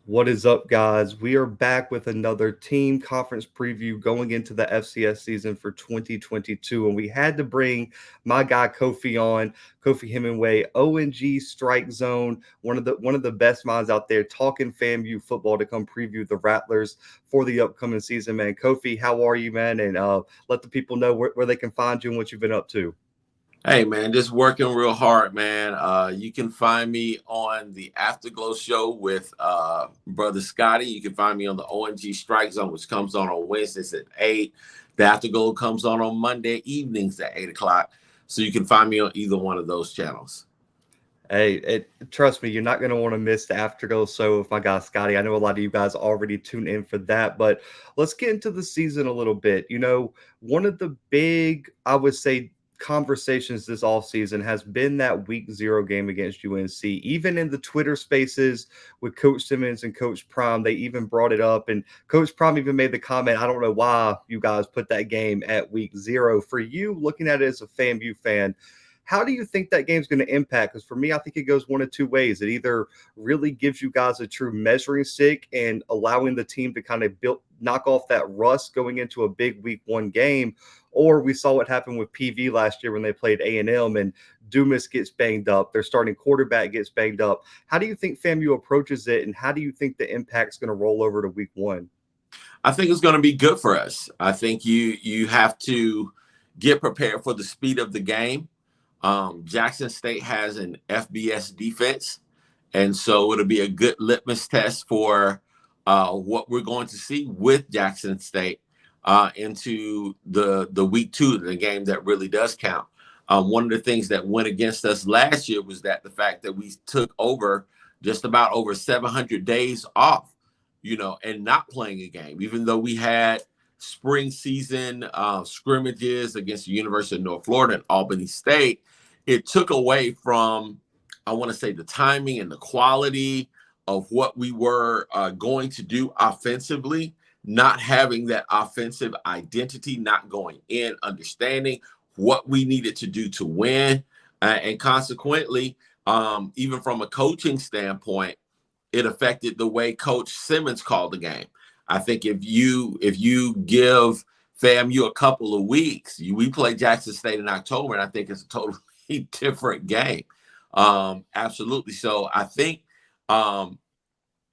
What is up, guys? We are back with another team conference preview going into the FCS season for 2022. And we had to bring my guy Kofi on, Kofi Hemmingway, O&G StrikeZone, one of the best minds out there talking FAMU football to come preview the Rattlers for the upcoming season, man. Kofi, how are you, man? And let the people know where they can find you and what you've been up to. Hey man, just working real hard, man. You can find me on the Afterglow show with brother Scotty. You can find me on the O&G StrikeZone, which comes on Wednesdays at 8. The Afterglow comes on Monday evenings at 8 o'clock. So you can find me on either one of those channels. Hey, trust me, you're not going to want to miss the Afterglow show with my guy Scotty. I know a lot of you guys already tuned in for that, but let's get into the season a little bit. One of the big, I would say, conversations this offseason has been that week 0 game against UNC. Even in the Twitter spaces with Coach Simmons and Coach Prime, they even brought it up. And Coach Prime even made the comment, I don't know why you guys put that game at week 0. For you, looking at it as a FAMU fan, how do you think that game's going to impact? Because for me, I think it goes one of two ways. It either really gives you guys a true measuring stick and allowing the team to kind of knock off that rust going into a big week 1 game, or we saw what happened with PV last year when they played A&M and Dumas gets banged up. Their starting quarterback gets banged up. How do you think FAMU approaches it, and how do you think the impact's going to roll over to week 1? I think it's going to be good for us. I think you have to get prepared for the speed of the game. Jackson State has an FBS defense, and so it'll be a good litmus test for what we're going to see with Jackson State into the week 2, the game that really does count. One of the things that went against us last year was that the fact that we took just about over 700 days off, and not playing a game, even though we had spring season scrimmages against the University of North Florida and Albany State. It took away from, I want to say, the timing and the quality of what we were going to do offensively, not having that offensive identity, not going in, understanding what we needed to do to win. And consequently, even from a coaching standpoint, it affected the way Coach Simmons called the game. I think if you give FAMU a couple of weeks, we play Jackson State in October, and I think it's a totally different game. Absolutely. So I think, and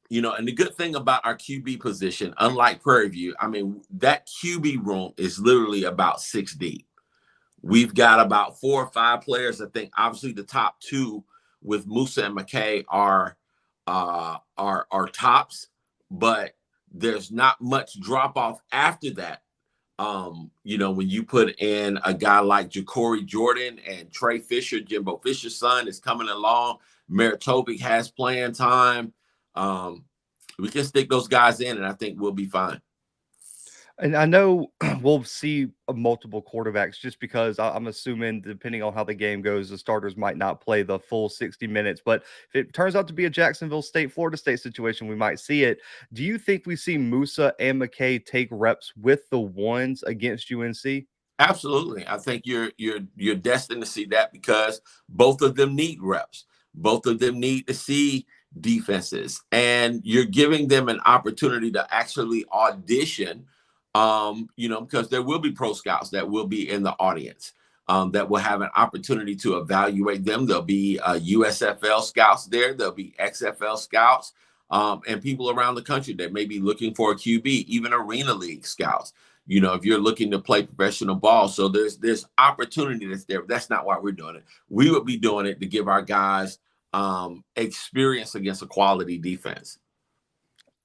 the good thing about our QB position, unlike Prairie View, I mean, that QB room is literally about 6 deep. We've got about 4 or 5 players. I think obviously the top 2 with Musa and McKay are tops, but there's not much drop off after that. When you put in a guy like Ja'Cory Jordan and Trey Fisher, Jimbo Fisher's son, is coming along. Meritovic has playing time. We can stick those guys in, and I think we'll be fine. And I know we'll see multiple quarterbacks just because I'm assuming, depending on how the game goes, the starters might not play the full 60 minutes. But if it turns out to be a Jacksonville State, Florida State situation, we might see it. Do you think we see Musa and McKay take reps with the ones against UNC? Absolutely. I think you're destined to see that because both of them need reps. Both of them need to see defenses, and you're giving them an opportunity to actually audition. Because there will be pro scouts that will be in the audience that will have an opportunity to evaluate them. There'll be USFL scouts there. There'll be XFL scouts and people around the country that may be looking for a QB, even Arena League scouts. If you're looking to play professional ball. So there's opportunity that's there. That's not why we're doing it. We would be doing it to give our guys experience against a quality defense.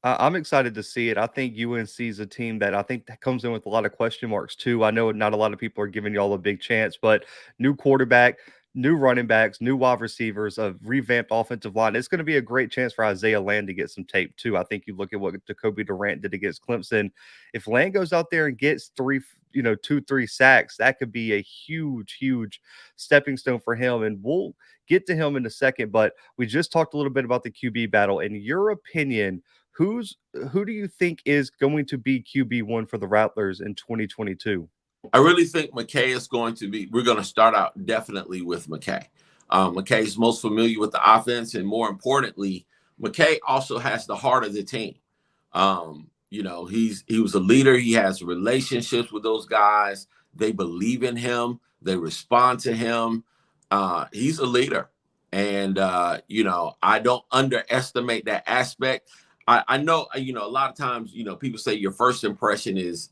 I'm excited to see it. I think UNC is a team that I think that comes in with a lot of question marks too. I know not a lot of people are giving y'all a big chance, but new quarterback, new running backs, new wide receivers, a revamped offensive line. It's going to be a great chance for Isaiah Land to get some tape too. I think you look at what Jacoby Durant did against Clemson. If Land goes out there and gets 2-3 sacks, that could be a huge stepping stone for him. And we'll get to him in a second, but we just talked a little bit about the QB battle. In your opinion, who do you think is going to be QB1 for the Rattlers in 2022? I really think McKay is going to be. We're going to start out definitely with McKay. McKay is most familiar with the offense, and more importantly, McKay also has the heart of the team. He was a leader. He has relationships with those guys. They believe in him. They respond to him. He's a leader. And, I don't underestimate that aspect. I know, a lot of times, people say your first impression is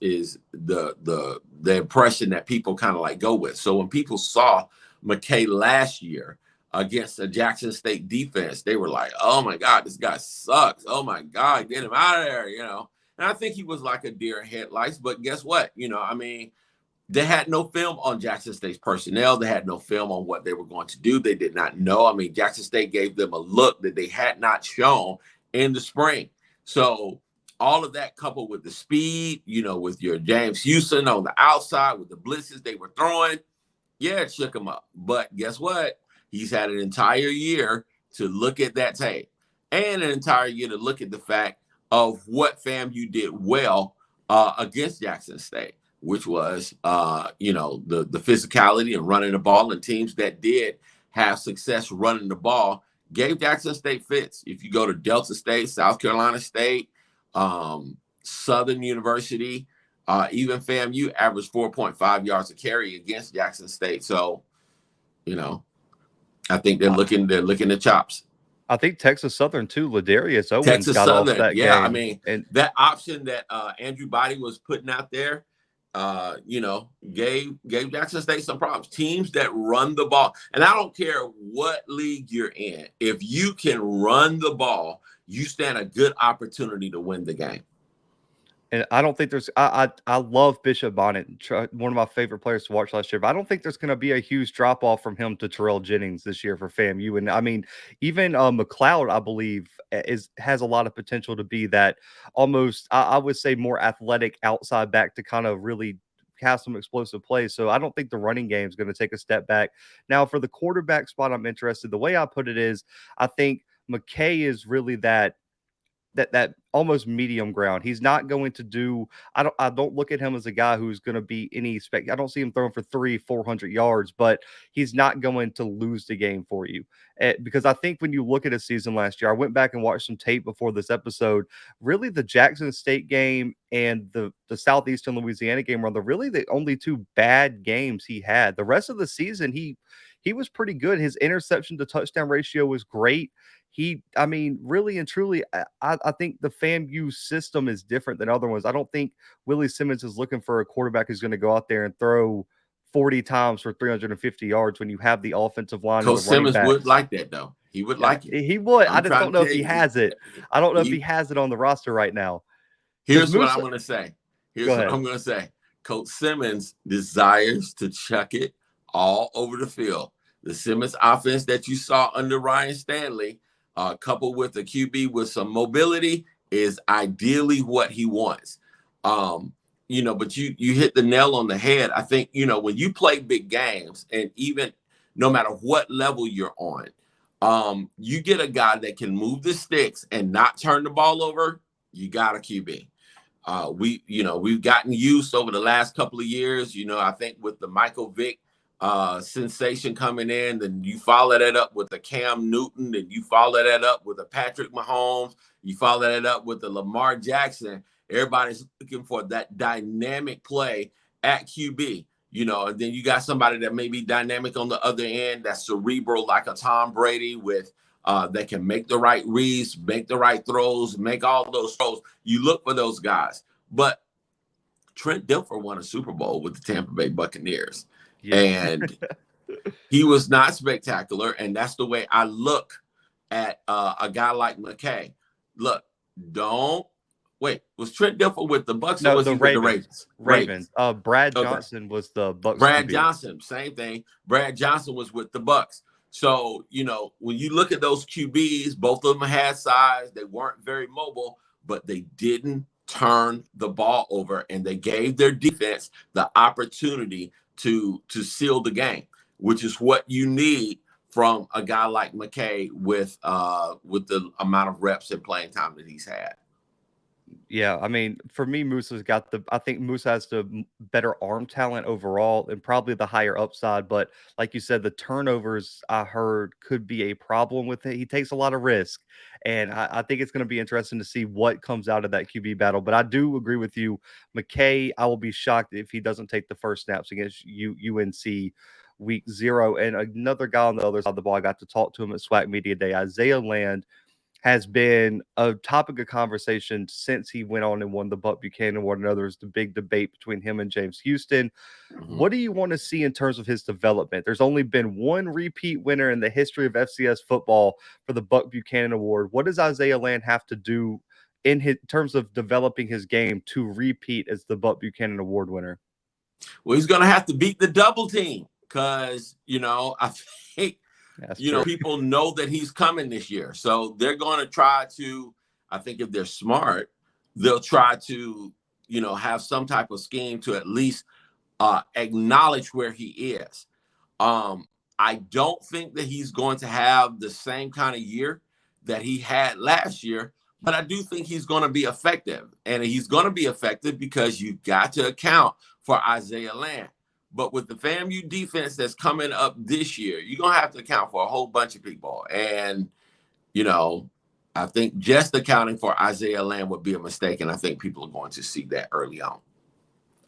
the impression that people kind of like go with. So when people saw McKay last year against the Jackson State defense, they were like, oh my God, this guy sucks. Oh my God, get him out of there, And I think he was like a deer in headlights, but guess what? They had no film on Jackson State's personnel. They had no film on what they were going to do. They did not know. I mean, Jackson State gave them a look that they had not shown in the spring. So all of that coupled with the speed, with your James Houston on the outside, with the blitzes they were throwing, yeah, it shook him up. But guess what? He's had an entire year to look at that tape and an entire year to look at the fact of what FAMU did well against Jackson State, which was, the physicality and running the ball, and teams that did have success running the ball gave Jackson State fits. If you go to Delta State, South Carolina State, Southern University, even FAMU averaged 4.5 yards a carry against Jackson State. So, I think they're looking at chops. I think Texas Southern too. Ladarius Owens Texas got Southern, off that yeah. game. I mean, and that option that Andrew Body was putting out there, gave Jackson State some problems. Teams that run the ball, and I don't care what league you're in, if you can run the ball, you stand a good opportunity to win the game. And I don't think there's I love Bishop Bonnet, one of my favorite players to watch last year, but I don't think there's going to be a huge drop off from him to Terrell Jennings this year for FAMU. And I mean, even McLeod, I believe, has a lot of potential to be that almost I would say more athletic outside back to kind of really have some explosive plays. So I don't think the running game is going to take a step back. Now for the quarterback spot, I'm interested. The way I put it is, I think McKay is really that almost medium ground. He's not going to do. I don't look at him as a guy who's going to be any spec. I don't see him throwing for 300-400 yards, but he's not going to lose the game for you. Because I think when you look at his season last year, I went back and watched some tape before this episode. Really, the Jackson State game and the Southeastern Louisiana game were really the only two bad games he had. The rest of the season, he was pretty good. His interception to touchdown ratio was great. Really and truly, I think the FAMU system is different than other ones. I don't think Willie Simmons is looking for a quarterback who's going to go out there and throw 40 times for 350 yards when you have the offensive line. Coach Simmons would like that, though. He would like it. He would. I just don't know if he has it. I don't know if he has it on the roster right now. Here's what I'm going to say. Coach Simmons desires to chuck it all over the field. The Simmons offense that you saw under Ryan Stanley, coupled with the QB with some mobility, is ideally what he wants. But you hit the nail on the head. I think, when you play big games, and even no matter what level you're on, you get a guy that can move the sticks and not turn the ball over, you got a QB. We've gotten used over the last couple of years, I think with the Michael Vick sensation coming in, then you follow that up with a Cam Newton, and you follow that up with a Patrick Mahomes, you follow that up with the Lamar Jackson. Everybody's looking for that dynamic play at QB, and then you got somebody that may be dynamic on the other end, that's cerebral like a Tom Brady with that can make the right reads, make the right throws, make all those throws. You look for those guys. But Trent Dilfer won a Super Bowl with the Tampa Bay Buccaneers. Yeah. And he was not spectacular. And that's the way I look at a guy like McKay. Look, was Trent Dilfer with the Bucs or was he with the Ravens? Ravens. Brad Johnson was the Bucs. Brad Johnson, same thing. Brad Johnson was with the Bucs. So, when you look at those QBs, both of them had size. They weren't very mobile, but they didn't turn the ball over, and they gave their defense the opportunity to seal the game, which is what you need from a guy like McKay with the amount of reps and playing time that he's had. Yeah, I mean, for me, I think Musa has the better arm talent overall and probably the higher upside. But like you said, the turnovers I heard could be a problem with it. He takes a lot of risk. And I think it's going to be interesting to see what comes out of that QB battle. But I do agree with you. McKay, I will be shocked if he doesn't take the first snaps against UNC week 0. And another guy on the other side of the ball, I got to talk to him at SWAC Media Day, Isaiah Land has been a topic of conversation since he went on and won the Buck Buchanan Award and others, the big debate between him and James Houston. Mhm. What do you want to see in terms of his development? There's only been one repeat winner in the history of FCS football for the Buck Buchanan Award. What does Isaiah Land have to do in terms of developing his game to repeat as the Buck Buchanan Award winner? Well, he's going to have to beat the double team because, I think, That's true. people know that he's coming this year. So they're going to try to, I think if they're smart, they'll try to, have some type of scheme to at least acknowledge where he is. I don't think that he's going to have the same kind of year that he had last year, but I do think he's going to be effective. And he's going to be effective because you've got to account for Isaiah Land. But with the FAMU defense that's coming up this year, you're going to have to account for a whole bunch of people. And, I think just accounting for Isaiah Land would be a mistake. And I think people are going to see that early on.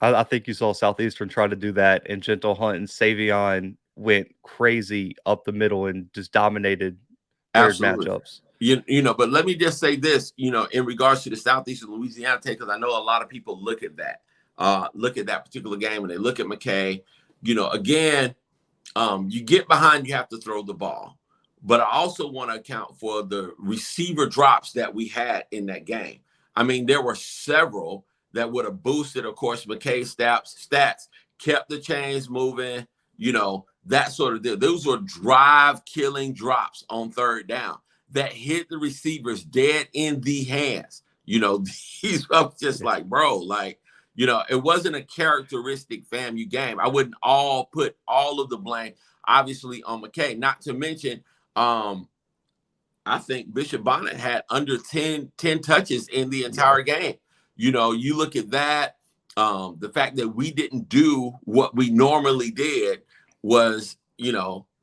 I think you saw Southeastern try to do that, and Gentle Hunt and Savion went crazy up the middle and just dominated weird Absolutely. matchups. But let me just say this, in regards to the Southeastern Louisiana take, because I know a lot of people look at that particular game and they look at McKay. Again, you get behind, you have to throw the ball. But I also want to account for the receiver drops that we had in that game. I mean, there were several that would have boosted, of course, McKay's stats, kept the chains moving, that sort of deal. Those were drive-killing drops on third down that hit the receivers dead in the hands. These were just like, bro, like, it wasn't a characteristic FAMU game. I wouldn't put all of the blame, obviously, on McKay. Not to mention, I think Bishop Bonnet had under 10 touches in the entire game. You look at that, the fact that we didn't do what we normally did was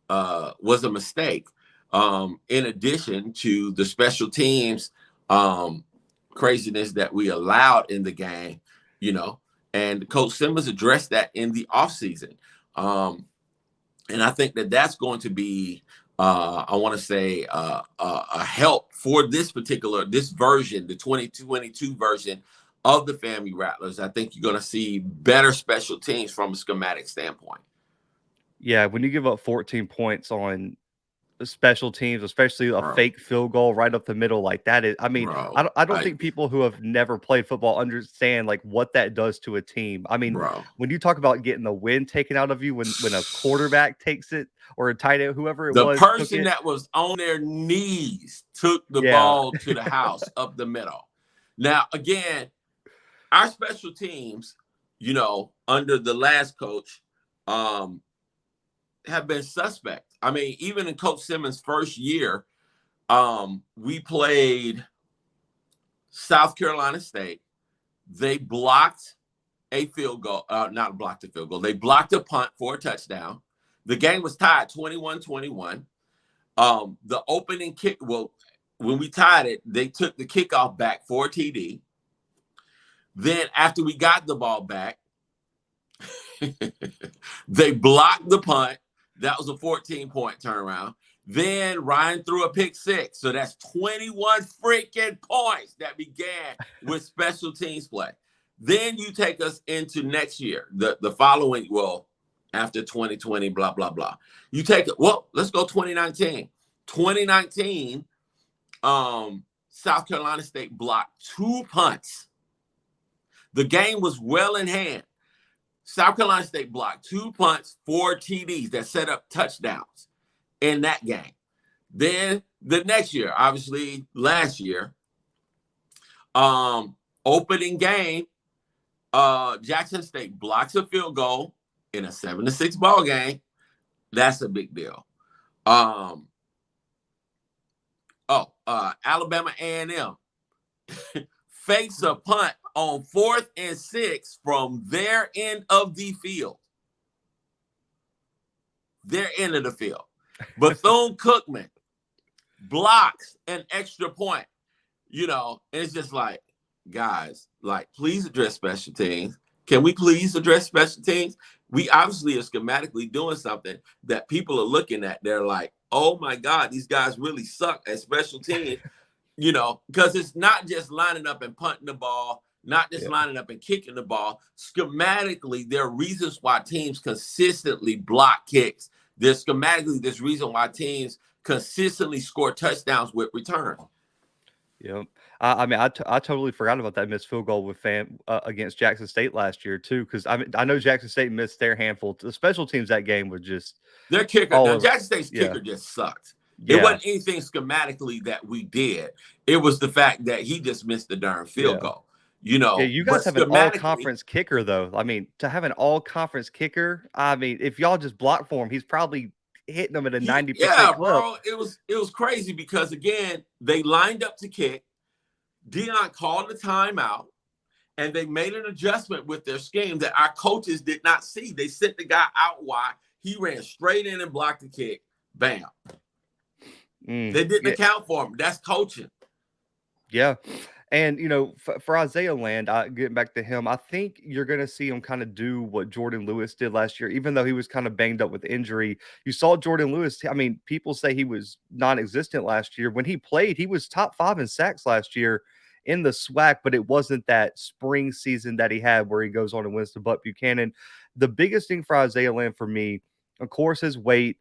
a mistake. In addition to the special teams craziness that we allowed in the game, and Coach Simmons addressed that in the offseason. And I think that that's going to be, I want to say, a help for this version, the 2022 version of the FAMU Rattlers. I think you're going to see better special teams from a schematic standpoint. Yeah, when you give up 14 points on special teams, especially a fake field goal right up the middle like that, I mean, I don't think people who have never played football understand like what that does to a team. I mean, when you talk about getting the wind taken out of you when a quarterback takes it or a tight end, whoever it was, the person that was on their knees took the ball to the house up the middle. Now, again, our special teams, under the last coach, have been suspect. I mean, even in Coach Simmons' first year, we played South Carolina State. They blocked a field goal, not blocked a field goal. They blocked a punt for a touchdown. The game was tied 21-21. The opening kick, when we tied it, they took the kickoff back for a TD. Then after we got the ball back, they blocked the punt. That was a 14-point turnaround. Then Ryan threw a pick six. So that's 21 freaking points that began with special teams play. Then you take us into next year, the following, after 2020, blah, blah, blah. You take it, let's go 2019. 2019, South Carolina State blocked 2 punts. The game was well in hand. South Carolina State blocked 2 punts, 4 TDs that set up touchdowns in that game. Then the next year, obviously last year, opening game, Jackson State blocks a field goal in a 7-6 ball game. That's a big deal. Alabama A&M fakes a punt on 4th and 6 from their end of the field. Their end of the field. Bethune-Cookman blocks an extra point. You know, and it's just like, guys, like, please address special teams. Can we please address special teams? We obviously are schematically doing something that people are looking at. They're like, oh my God, these guys really suck at special teams. You know, because it's not just lining up and punting the ball, not just lining up and kicking the ball. Schematically, there are reasons why teams consistently block kicks. There's reason why teams consistently score touchdowns with return. Yep. I mean, I totally forgot about that missed field goal with against Jackson State last year too, because I know Jackson State missed their handful. The special teams that game was just their kicker. Now, Jackson State's kicker just sucked. It wasn't anything schematically that we did. It was the fact that he just missed the darn field goal. You know, you guys have an all-conference kicker, though. I mean, to have an all-conference kicker, I mean, if y'all just block for him, he's probably hitting them at a 90% clip. Bro, it was crazy because, again, they lined up to kick. Dion called the timeout, and they made an adjustment with their scheme that our coaches did not see. They sent the guy out wide. He ran straight in and blocked the kick. Bam. They didn't account for him. That's coaching. Yeah. And, you know, for Isaiah Land, getting back to him, I think you're going to see him kind of do what Jordan Lewis did last year, even though he was kind of banged up with injury. You saw Jordan Lewis. I mean, people say he was non-existent last year. When he played, he was top 5 in sacks last year in the SWAC, but it wasn't that spring season that he had where he goes on and wins to Buchanan. The biggest thing for Isaiah Land for me, of course, his weight.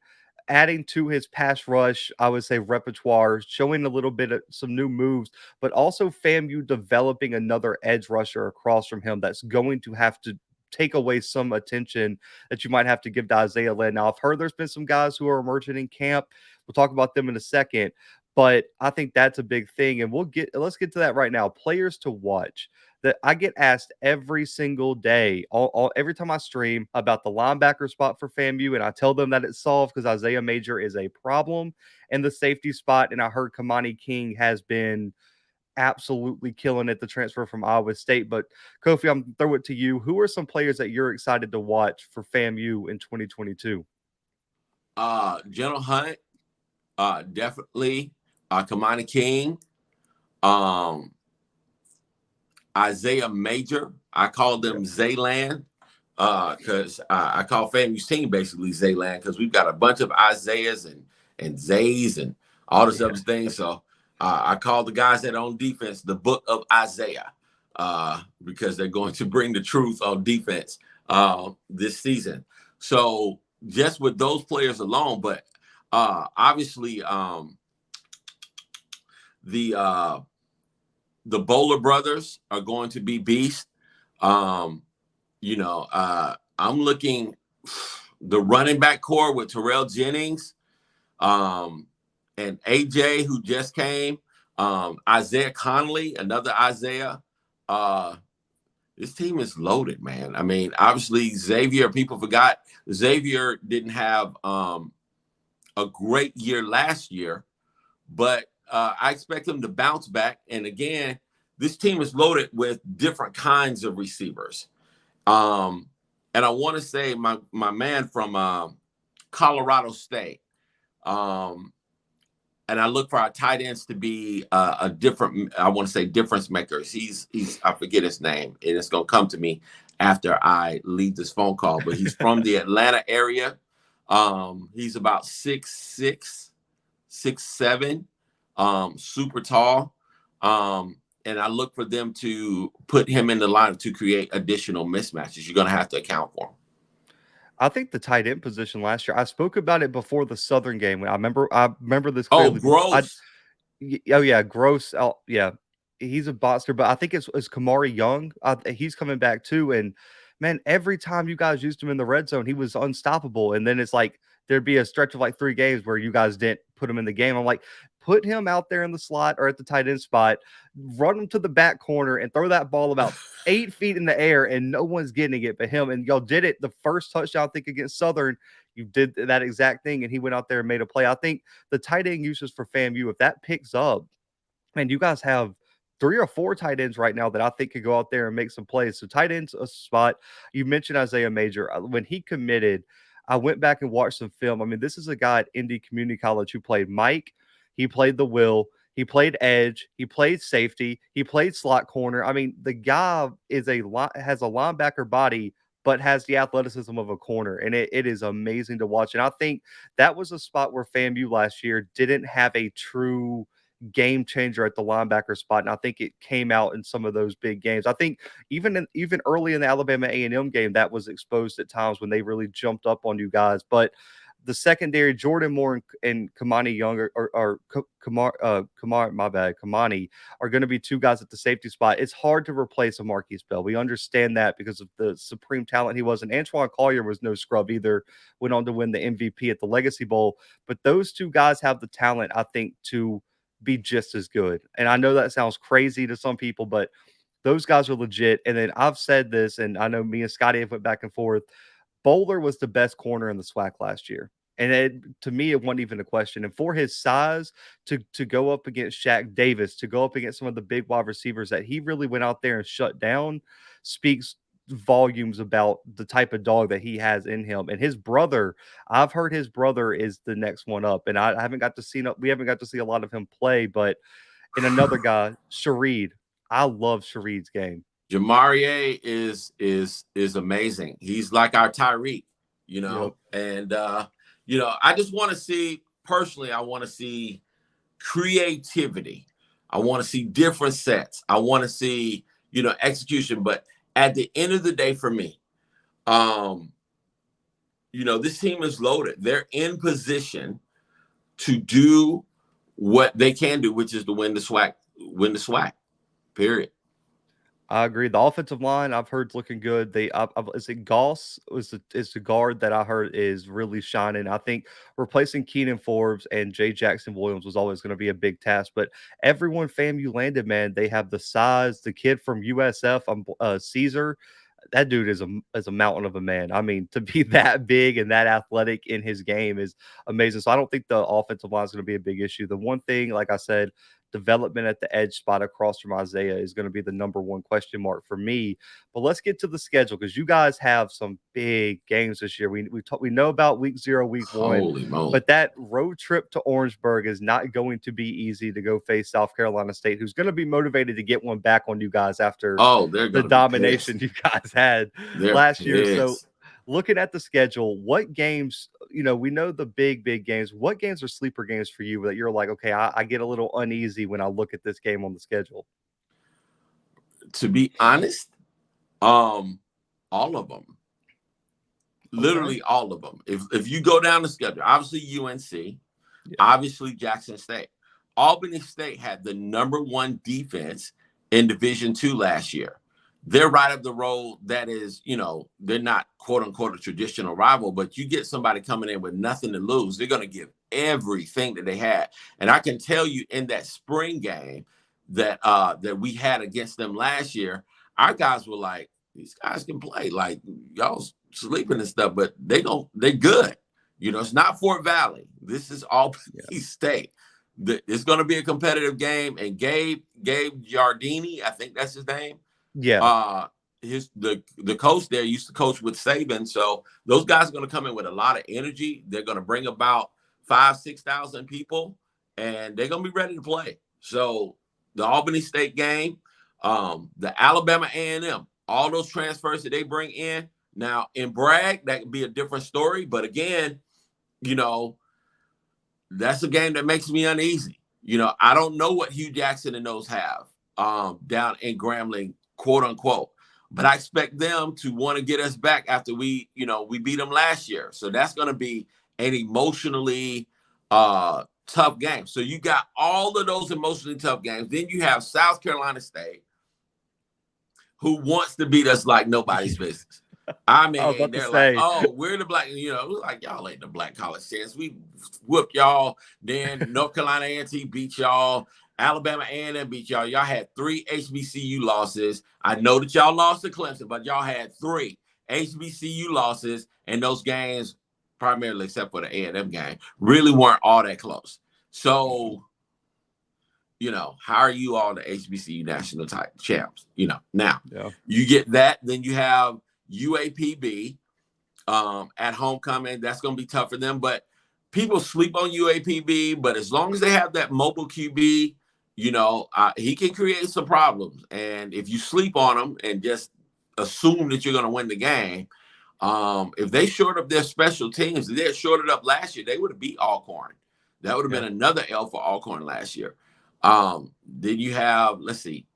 Adding to his pass rush, I would say repertoire, showing a little bit of some new moves, but also FAMU developing another edge rusher across from him that's going to have to take away some attention that you might have to give to Isaiah Land. Now, I've heard there's been some guys who are emerging in camp. We'll talk about them in a second, but I think that's a big thing. And let's get to that right now. Players to watch. That I get asked every single day, every time I stream, about the linebacker spot for FAMU, and I tell them that it's solved because Isaiah Major is a problem in the safety spot. And I heard Kamani King has been absolutely killing it, the transfer from Iowa State. But Kofi, I'm throw it to you. Who are some players that you're excited to watch for FAMU in 2022? General Hunt, definitely. Kamani King. Isaiah Major. I call them Zayland because I call FAMU's team basically Zayland because we've got a bunch of Isaiahs and Zays and all this other things. So I call the guys that are on defense the Book of Isaiah because they're going to bring the truth on defense this season. So just with those players alone, but obviously the Bowler brothers are going to be beasts. I'm looking the running back core with Terrell Jennings and AJ, who just came, Isaiah Connolly, another Isaiah. This team is loaded, man. I mean, obviously, Xavier, people forgot Xavier didn't have a great year last year, but I expect him to bounce back. And again, this team is loaded with different kinds of receivers. And I want to say my man from Colorado State, and I look for our tight ends to be a different, I want to say difference makers. He's I forget his name, and it's going to come to me after I leave this phone call, but he's from the Atlanta area. He's about 6'6", 6'7", super tall. And I look for them to put him in the line to create additional mismatches. You're going to have to account for him. I think the tight end position last year, I spoke about it before the Southern game. I remember this clearly. Gross. Gross. He's a monster, but I think it's Kamari Young. He's coming back too. And man, every time you guys used him in the red zone, he was unstoppable. And then it's like there'd be a stretch of like 3 games where you guys didn't put him in the game. I'm like, put him out there in the slot or at the tight end spot, run him to the back corner and throw that ball about 8 feet in the air and no one's getting it but him. And y'all did it the first touchdown, I think, against Southern. You did that exact thing and he went out there and made a play. I think the tight end uses for FAMU, if that picks up, man, you guys have 3 or 4 tight ends right now that I think could go out there and make some plays. So tight ends a spot. You mentioned Isaiah Major. When he committed, I went back and watched some film. I mean, this is a guy at Indy Community College who played Mike. He played the will. He played edge. He played safety. He played slot corner. I mean, the guy has a linebacker body, but has the athleticism of a corner, and it is amazing to watch. And I think that was a spot where FAMU last year didn't have a true game changer at the linebacker spot, and I think it came out in some of those big games. I think even early in the Alabama A&M game, that was exposed at times when they really jumped up on you guys. But the secondary, Jordan Moore and Kamani Young Kamani are going to be two guys at the safety spot. It's hard to replace a Marquise Bell. We understand that because of the supreme talent he was. And Antoine Collier was no scrub either, went on to win the MVP at the Legacy Bowl. But those two guys have the talent, I think, to be just as good. And I know that sounds crazy to some people, but those guys are legit. And then I've said this, and I know me and Scotty have went back and forth. Bowler was the best corner in the SWAC last year. And to me, it wasn't even a question. And for his size to go up against Shaq Davis, to go up against some of the big wide receivers that he really went out there and shut down, speaks volumes about the type of dog that he has in him. And his brother, I've heard his brother is the next one up. And I haven't got to see we haven't got to see a lot of him play, but in another guy, Shareed. I love Shareed's game. Jamarie is amazing. He's like our Tyreek, Yep. and I just want to see, personally, I want to see creativity. I want to see different sets. I want to see, execution. But at the end of the day, for me, this team is loaded. They're in position to do what they can do, which is to win the SWAC, period. I agree. The offensive line I've heard is looking good. Is it Goss? Is the guard that I heard is really shining. I think replacing Keenan Forbes and Jay Jackson Williams was always going to be a big task. But everyone FAMU landed, man. They have the size. The kid from USF, Caesar, that dude is a mountain of a man. I mean, to be that big and that athletic in his game is amazing. So I don't think the offensive line is going to be a big issue. The one thing, like I said, development at the edge spot across from Isaiah is going to be the number one question mark for me. But let's get to the schedule because you guys have some big games this year. We know about week 0, week 1. Holy moly. But that road trip to Orangeburg is not going to be easy to go face South Carolina State, who's going to be motivated to get one back on you guys after the domination you guys had last year. So looking at the schedule, what games, we know the big games. What games are sleeper games for you that you're like, okay, I get a little uneasy when I look at this game on the schedule? To be honest, all of them. Literally all of them. If you go down the schedule, obviously UNC, obviously Jackson State. Albany State had the #1 defense in Division II last year. They're right up the road. That is, they're not quote unquote a traditional rival, but you get somebody coming in with nothing to lose. They're going to give everything that they had. And I can tell you in that spring game that we had against them last year, our guys were like, these guys can play. Like, y'all sleeping and stuff, but they're good. It's not Fort Valley. This is Albany State. It's going to be a competitive game. And Gabe Giardini, I think that's his name. Yeah. The coach there used to coach with Saban. So those guys are going to come in with a lot of energy. They're going to bring about 5,000-6,000 people, and they're going to be ready to play. So the Albany State game, the Alabama A&M, all those transfers that they bring in. Now in Bragg, that could be a different story. But again, that's a game that makes me uneasy. I don't know what Hugh Jackson and those have down in Grambling, quote unquote, but I expect them to want to get us back after we beat them last year. So that's going to be an emotionally tough game. So you got all of those emotionally tough games. Then you have South Carolina State, who wants to beat us like nobody's business. I mean, they're like, oh, we're the black, we're like, y'all ain't the black college chance. We whooped y'all. Then North Carolina A&T beat y'all. Alabama A&M beat y'all. Y'all had 3 HBCU losses. I know that y'all lost to Clemson, but y'all had 3 HBCU losses, and those games, primarily except for the A&M game, really weren't all that close. So, how are you all the HBCU national type champs? Now Yeah. you get that, then you have UAPB at homecoming. That's going to be tough for them, but people sleep on UAPB. But as long as they have that mobile QB, he can create some problems. And if you sleep on him and just assume that you're going to win the game, if they short up their special teams, if they had shorted up last year, they would have beat Alcorn. That would have been another L for Alcorn last year. Then you have, let's see,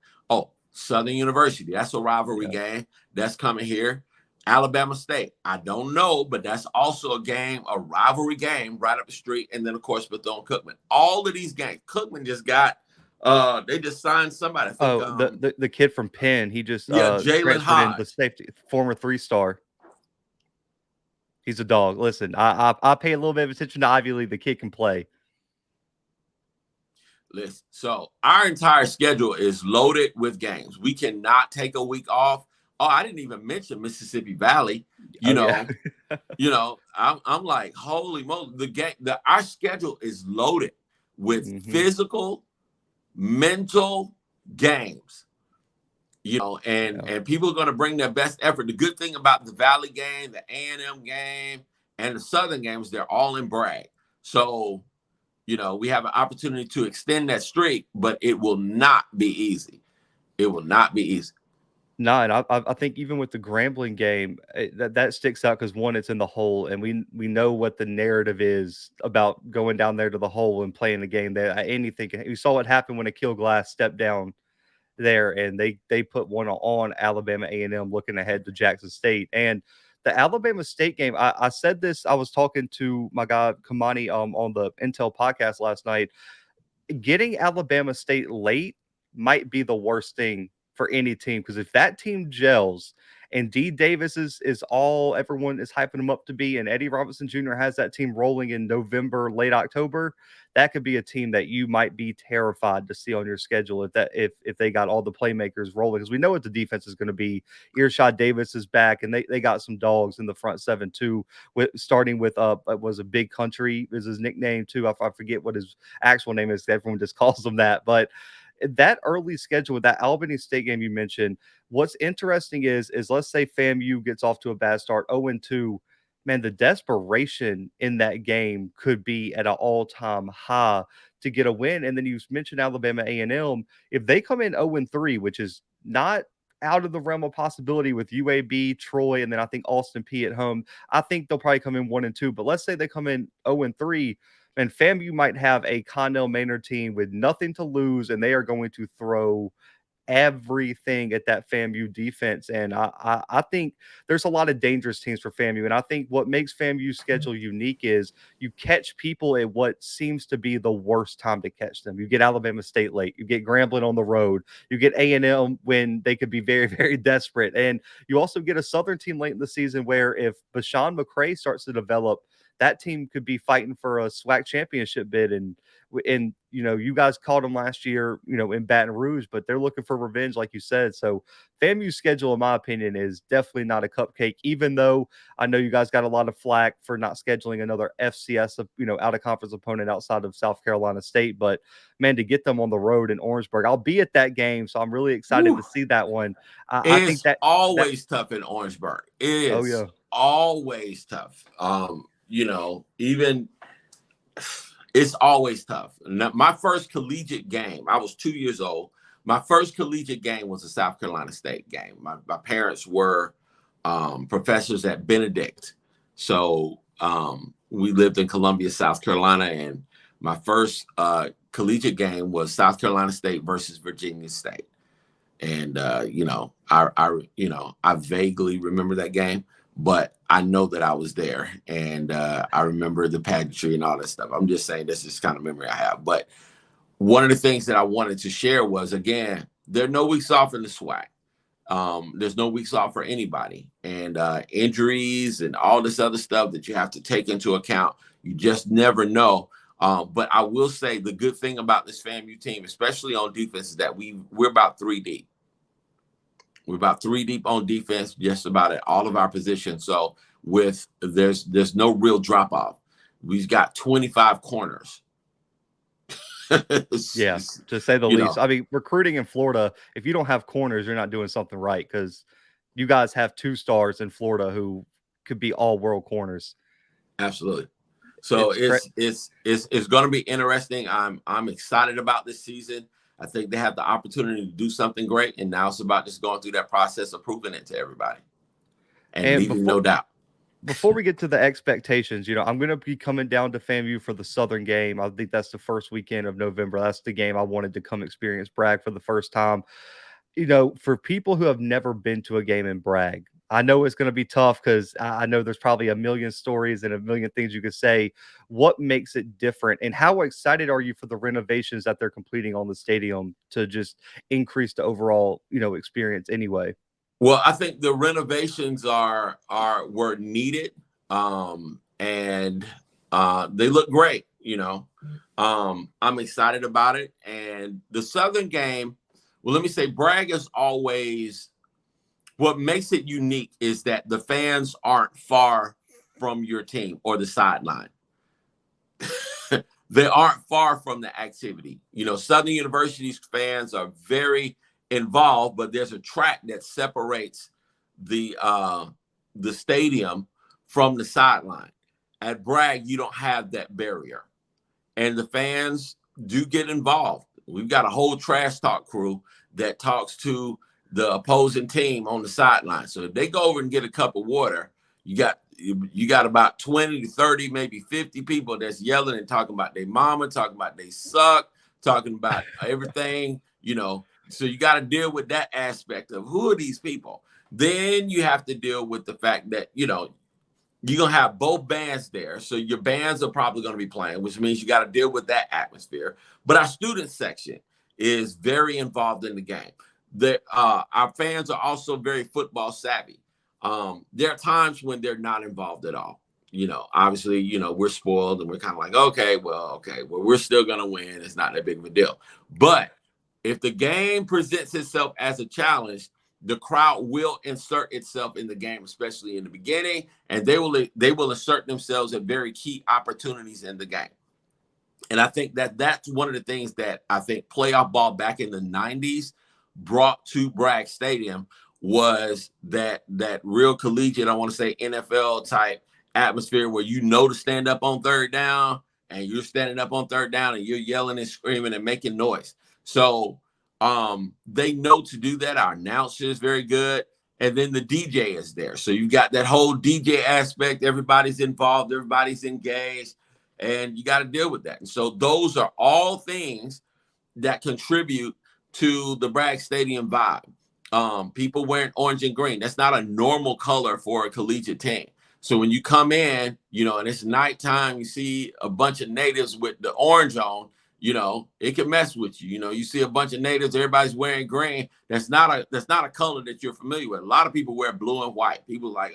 Southern University. That's a rivalry game that's coming here. Alabama State. I don't know, but that's also a rivalry game right up the street. And then, of course, Bethune-Cookman. All of these games. Cookman just got, they just signed somebody. I think, the kid from Penn. He just Jalen transferred Hodge. in, the safety, former 3-star. He's a dog. Listen, I pay a little bit of attention to Ivy League. The kid can play. Listen, so our entire schedule is loaded with games. We cannot take a week off. Oh, I didn't even mention Mississippi Valley. I'm like, holy moly! Our schedule is loaded with physical, mental games. And people are going to bring their best effort. The good thing about the Valley game, the A&M game, and the Southern games, they're all in Bragg. So, we have an opportunity to extend that streak, but it will not be easy. It will not be easy. No, and I think even with the Grambling game, that sticks out because, one, it's in the hole, and we know what the narrative is about going down there to the hole and playing the game there. Anything, we saw what happened when Akil Glass stepped down there, and they put one on Alabama A&M looking ahead to Jackson State. And the Alabama State game, I said this, I was talking to my guy Kamani on the Intel podcast last night. Getting Alabama State late might be the worst thing for any team, because if that team gels and D Davis is all everyone is hyping him up to be, and Eddie Robinson Jr. has that team rolling in November, late October, that could be a team that you might be terrified to see on your schedule if they got all the playmakers rolling, because we know what the defense is going to be. Earshot Davis is back, and they got some dogs in the front seven too, starting with was a Big Country is his nickname too. I forget what his actual name is. Everyone just calls him that, but that early schedule with that Albany State game you mentioned, what's interesting is let's say FAMU gets off to a bad start, 0-2, man, the desperation in that game could be at an all-time high to get a win. And then you mentioned Alabama A&M. If they come in 0-3, which is not out of the realm of possibility with UAB, Troy, and then I think Austin P at home, I think they'll probably come in 1-2. But let's say they come in 0-3, and FAMU might have a Connell Maynard team with nothing to lose, and they are going to throw everything at that FAMU defense. And I think there's a lot of dangerous teams for FAMU. And I think what makes FAMU's schedule unique is you catch people at what seems to be the worst time to catch them. You get Alabama State late. You get Grambling on the road. You get A&M when they could be very, very desperate. And you also get a Southern team late in the season where if Bashan McCray starts to develop, that team could be fighting for a SWAC championship bid. And you guys caught them last year, in Baton Rouge, but they're looking for revenge, like you said. So FAMU's schedule, in my opinion, is definitely not a cupcake, even though I know you guys got a lot of flack for not scheduling another FCS, out of conference opponent outside of South Carolina State. But man, to get them on the road in Orangeburg, I'll be at that game. So I'm really excited to see that one. I think that always tough in Orangeburg. It is always tough. Even it's always tough. My first collegiate game, I was 2 years old. My first collegiate game was a South Carolina State game. My parents were professors at Benedict. So we lived in Columbia, South Carolina, and my first collegiate game was South Carolina State versus Virginia State. And I vaguely remember that game, but I know that I was there, and I remember the pageantry and all that stuff. I'm just saying this is the kind of memory I have. But one of the things that I wanted to share was, again, there are no weeks off in the SWAC. There's no weeks off for anybody, and injuries and all this other stuff that you have to take into account. You just never know. But I will say the good thing about this FAMU team, especially on defense, is that we're about 3 deep. We're about 3 deep on defense, just about at all of our positions. So there's no real drop off. We've got 25 corners. Yeah, to say the you least. know, I mean, recruiting in Florida, if you don't have corners, you're not doing something right because you guys have 2 stars in Florida who could be all world corners. absolutely. So It's cra it's going to be interesting. I'm excited about this season. I think they have the opportunity to do something great, and now it's about just going through that process of proving it to everybody and and leaving no doubt. before we get to the expectations, I'm going to be coming down to FAMU for the Southern game. I think that's the first weekend of November. That's the game I wanted to come experience Bragg for the first time. For people who have never been to a game in Bragg, I know it's going to be tough because I know there's probably a million stories and a million things you could say. What makes it different, and how excited are you for the renovations that they're completing on the stadium to just increase the overall, experience anyway? Well, I think the renovations were needed, and they look great. I'm excited about it. And the Southern game, well, let me say, Bragg is always what makes it unique is that the fans aren't far from your team or the sideline. They aren't far from the activity. Southern University's fans are very involved, but there's a track that separates the stadium from the sideline. At Bragg, you don't have that barrier, and the fans do get involved. We've got a whole trash talk crew that talks to the opposing team on the sideline. So if they go over and get a cup of water, you got about 20 to 30, maybe 50 people that's yelling and talking about their mama, talking about they suck, talking about everything, So you got to deal with that aspect of who are these people. Then you have to deal with the fact that, you're going to have both bands there. So your bands are probably going to be playing, which means you got to deal with that atmosphere. But our student section is very involved in the game. Our fans are also very football savvy. There are times when they're not involved at all. Obviously, we're spoiled and we're kind of like, okay, well, we're still going to win. It's not that big of a deal. But if the game presents itself as a challenge, the crowd will insert itself in the game, especially in the beginning, and they will assert themselves at very key opportunities in the game. And I think that's one of the things that I think playoff ball back in the 90s brought to Bragg Stadium was that real collegiate, I want to say NFL type atmosphere where to stand up on third down and you're standing up on third down and you're yelling and screaming and making noise. So they know to do that. Our announcer is very good. And then the DJ is there. So you've got that whole DJ aspect. Everybody's involved. Everybody's engaged. And you got to deal with that. And so those are all things that contribute to the Bragg Stadium vibe. People wearing orange and green. That's not a normal color for a collegiate team. So when you come in, and it's nighttime, you see a bunch of natives with the orange on, it can mess with you. You see a bunch of natives, everybody's wearing green. That's not a color that you're familiar with. A lot of people wear blue and white. People like,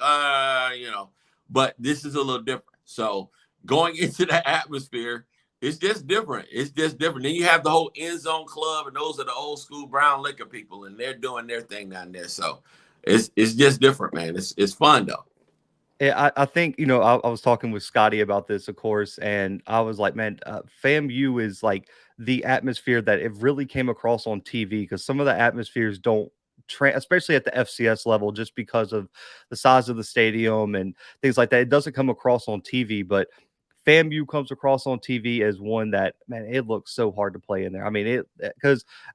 but this is a little different. So going into the atmosphere, it's just different. It's just different. Then you have the whole end zone club, and those are the old school brown liquor people, and they're doing their thing down there. So it's just different, man. It's fun though. Yeah, I think, I was talking with Scotty about this, of course, and I was like, man, FAMU is like the atmosphere that it really came across on TV because some of the atmospheres don't, especially at the FCS level, just because of the size of the stadium and things like that. It doesn't come across on TV, but FAMU comes across on TV as one that, man, it looks so hard to play in there. I mean,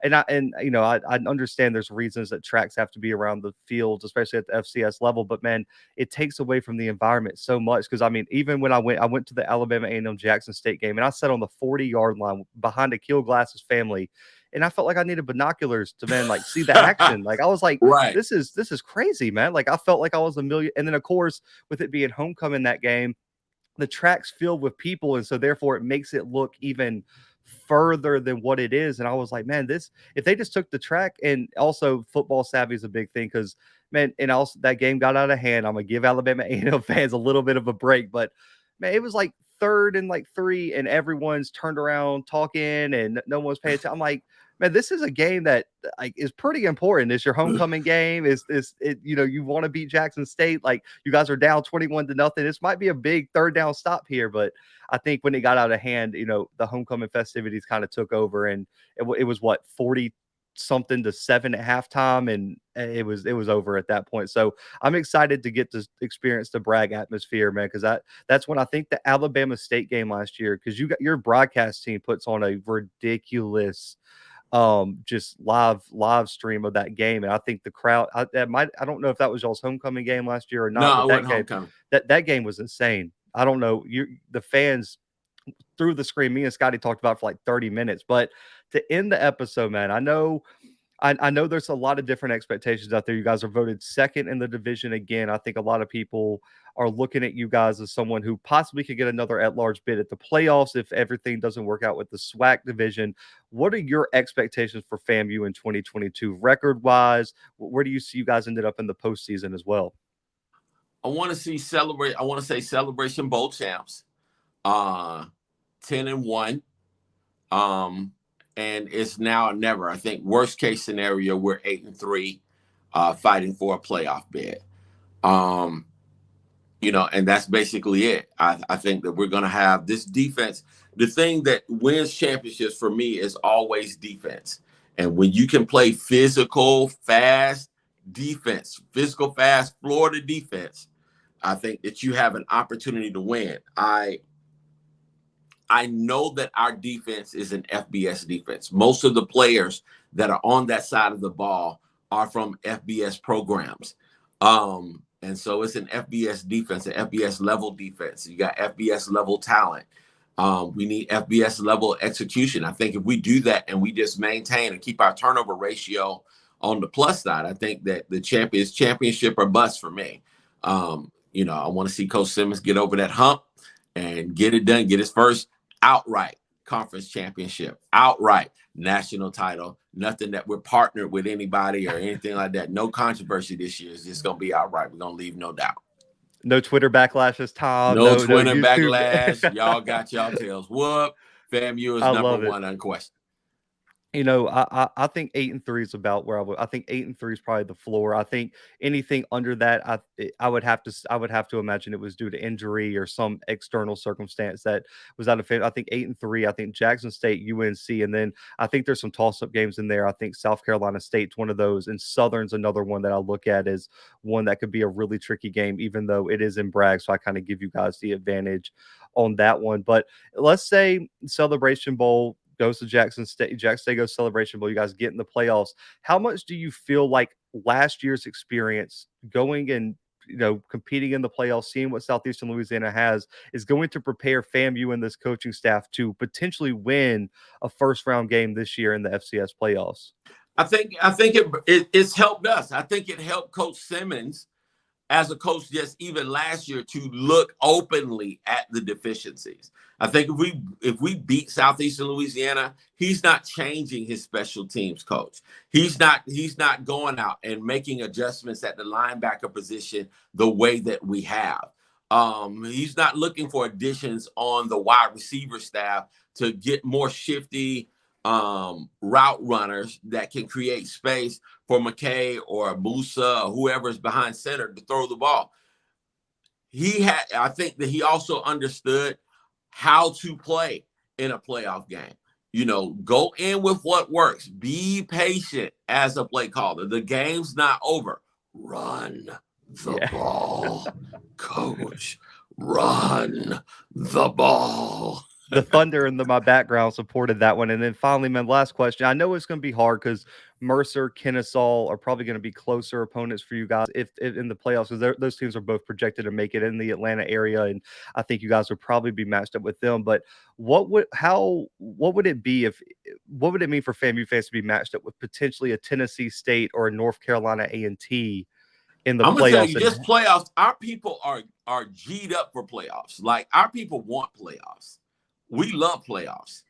I understand there's reasons that tracks have to be around the fields, especially at the FCS level, but man, it takes away from the environment so much. Because I mean, even when I went to the Alabama A&M Jackson State game, and I sat on the 40-yard line behind Akil Glass's family, and I felt like I needed binoculars to see the action. Like I was like, right. This is crazy, man. Like I felt like I was a million. And then of course, with it being homecoming that game, the track's filled with people, and so therefore it makes it look even further than what it is. And I was like, man, if they just took the track, and also football savvy is a big thing because, man, and also that game got out of hand. I'm gonna give Alabama A&M fans a little bit of a break, but man, it was like third and like 3, and everyone's turned around talking, and no one's paying attention. I'm like, man, this is a game that like is pretty important. It's your homecoming game. Is it, you know, you want to beat Jackson State. Like you guys are down 21-0. This might be a big third down stop here, but I think when it got out of hand, you know, the homecoming festivities kind of took over, and it was what 40 something to 7 at halftime, and it was over at that point. So I'm excited to get to experience the Bragg atmosphere, man, because that's when I think the Alabama State game last year, because you got your broadcast team puts on a ridiculous just live stream of that game, and I think the crowd, I don't know if that was y'all's homecoming game last year or not, No, but it that wasn't game, homecoming. that game was insane. I don't know, the fans through the screen. Me and Scotty talked about it for like 30 minutes, but to end the episode, man, I know there's a lot of different expectations out there. You guys are voted second in the division again. I think a lot of people are looking at you guys as someone who possibly could get another at-large bid at the playoffs if everything doesn't work out with the SWAC division. What are your expectations for FAMU in 2022, record-wise? Where do you see you guys ended up in the postseason as well? I want to say Celebration Bowl champs, 10-1. And it's now or never. I think worst case scenario, we're 8-3, fighting for a playoff bid. You know, and that's basically it. I think that we're going to have this defense. The thing that wins championships for me is always defense. And when you can play physical, fast defense, physical, fast Florida defense, I think that you have an opportunity to win. I know that our defense is an FBS defense. Most of the players that are on that side of the ball are from FBS programs. And so it's an FBS defense, an FBS level defense. You got FBS level talent. We need FBS level execution. I think if we do that and we just maintain and keep our turnover ratio on the plus side, I think that the championship or bust for me. You know, I want to see Coach Simmons get over that hump and get it done, get his first outright conference championship, outright national title. Nothing that we're partnered with anybody or anything like that. No controversy this year. It's just going to be outright. We're going to leave no doubt. No Twitter backlash this time. No No Twitter YouTube backlash. Y'all got y'all tails whooped. FAMU is I number love it. one, unquestioned. You know, I think 8-3 is about where I think 8-3 is probably the floor. I think anything under that, I would have to imagine it was due to injury or some external circumstance that was out of favor. I think 8-3. I think Jackson State, UNC, and then I think there's some toss-up games in there. I think South Carolina State's one of those, and Southern's another one that I look at as one that could be a really tricky game, even though it is in Bragg. So I kind of give you guys the advantage on that one. But let's say Celebration Bowl goes to Jackson State. Jackson State goes Celebration Bowl. You guys get in the playoffs. How much do you feel like last year's experience going and, you know, competing in the playoffs, seeing what Southeastern Louisiana has, is going to prepare FAMU and this coaching staff to potentially win a first round game this year in the FCS playoffs? I think it's helped us. I think it helped Coach Simmons as a coach just even last year to look openly at the deficiencies. I think if we beat Southeastern Louisiana, he's not changing his special teams coach. He's not going out and making adjustments at the linebacker position the way that we have. He's not looking for additions on the wide receiver staff to get more shifty route runners that can create space for McKay or Musa or whoever's behind center to throw the ball. I think that he also understood how to play in a playoff game. You know, go in with what works. Be patient as a play caller. The game's not over. Run the ball, coach. Run the ball. The thunder in my background supported that one. And then finally, man, last question. I know it's going to be hard because Mercer, Kennesaw are probably going to be closer opponents for you guys if in the playoffs, because those teams are both projected to make it in the Atlanta area, and I think you guys would probably be matched up with them. But what would it mean for FAMU fans to be matched up with potentially a Tennessee State or a North Carolina A&T in the playoffs? I'm gonna tell you, this playoffs, our people are G'd up for playoffs. Like, our people want playoffs. We love playoffs.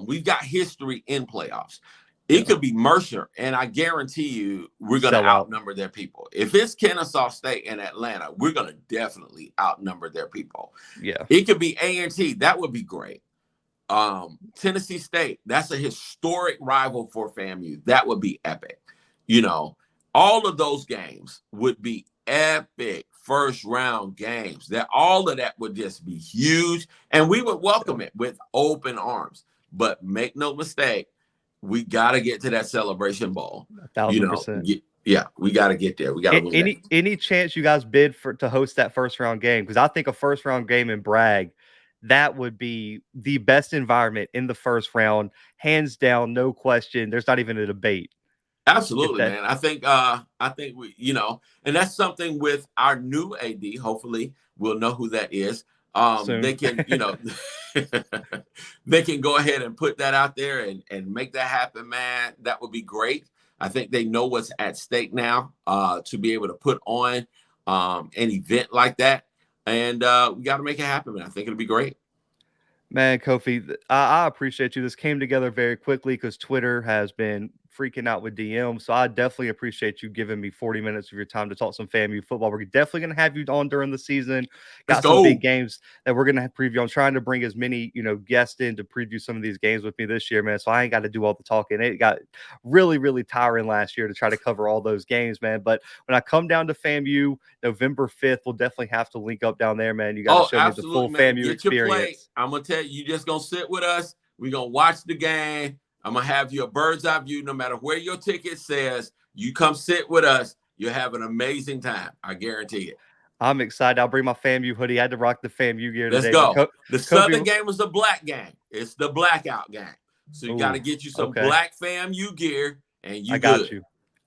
We've got history in playoffs. It could be Mercer, and I guarantee you we're going to outnumber their people. If it's Kennesaw State and Atlanta, we're going to definitely outnumber their people. Yeah. It could be A&T. That would be great. Tennessee State, that's a historic rival for FAMU. That would be epic. You know, all of those games would be epic first round games. That all of that would just be huge, and we would welcome it with open arms. But make no mistake, we got to get to that Celebration Bowl. 1,000%. Yeah, we got to get there. We got to win that. Any chance you guys bid to host that first round game? Because I think a first round game in Bragg, that would be the best environment in the first round, hands down, no question. There's not even a debate. Absolutely, man. I think we, and that's something with our new AD. Hopefully, we'll know who that is. They can, they can go ahead and put that out there and make that happen, man. That would be great. I think they know what's at stake now to be able to put on an event like that. And we got to make it happen, man. I think it'll be great. Man, Kofi, I appreciate you. This came together very quickly because Twitter has been freaking out with DMs. So I definitely appreciate you giving me 40 minutes of your time to talk some FAMU football. We're definitely going to have you on during the season. Got some big games that we're going to preview. I'm trying to bring as many, guests in to preview some of these games with me this year, man. So I ain't got to do all the talking. It got really, really tiring last year to try to cover all those games, man. But when I come down to FAMU November 5th, we'll definitely have to link up down there, man. You got to show me the full FAMU experience. I'm going to tell you, you just going to sit with us. We're going to watch the game. I'm going to have you a bird's eye view. No matter where your ticket says, you come sit with us. You'll have an amazing time. I guarantee it. I'm excited. I'll bring my FAMU hoodie. I had to rock the FAMU gear today. Let's go. The Southern game was the black game. It's the blackout game. So you got to get you some black FAMU gear, and you got you.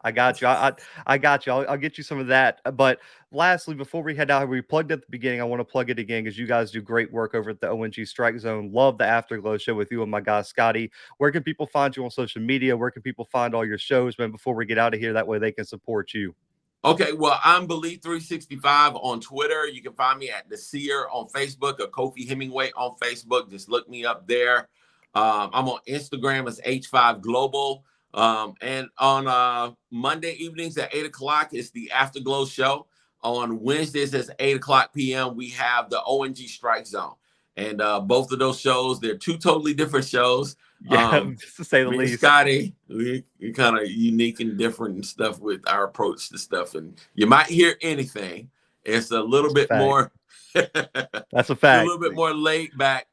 I got you. I got you. I'll get you some of that. But lastly, before we head out, we plugged at the beginning. I want to plug it again because you guys do great work over at the O&G StrikeZone. Love the Afterglow show with you and my guy, Scotty. Where can people find you on social media? Where can people find all your shows, man, before we get out of here? That way they can support you. Okay, well, I'm Believe365 on Twitter. You can find me at The Seer on Facebook or Kofi Hemmingway on Facebook. Just look me up there. I'm on Instagram as H5 Global. And on Monday evenings at 8 o'clock, it's the Afterglow show. On Wednesdays at 8 o'clock p.m., we have the O&G StrikeZone. And both of those shows, they're two totally different shows. Yeah, just to say the least. Scotty, we're kind of unique and different and stuff with our approach to stuff. And you might hear anything. It's a little bit more. That's a fact. A little bit more laid back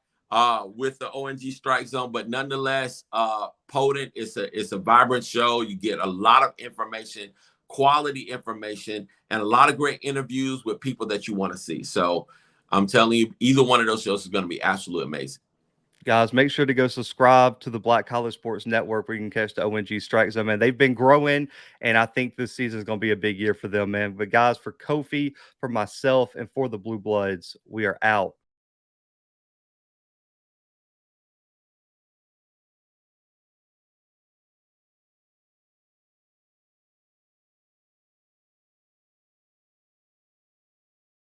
with the O&G StrikeZone, but nonetheless, potent. It's a vibrant show. You get a lot of information, quality information, and a lot of great interviews with people that you want to see. So I'm telling you, either one of those shows is going to be absolutely amazing. Guys, make sure to go subscribe to the Black College Sports Network where you can catch the O&G StrikeZone, man. They've been growing, and I think this season is going to be a big year for them, man. But guys, for Kofi, for myself, and for the Blue Bloods, we are out.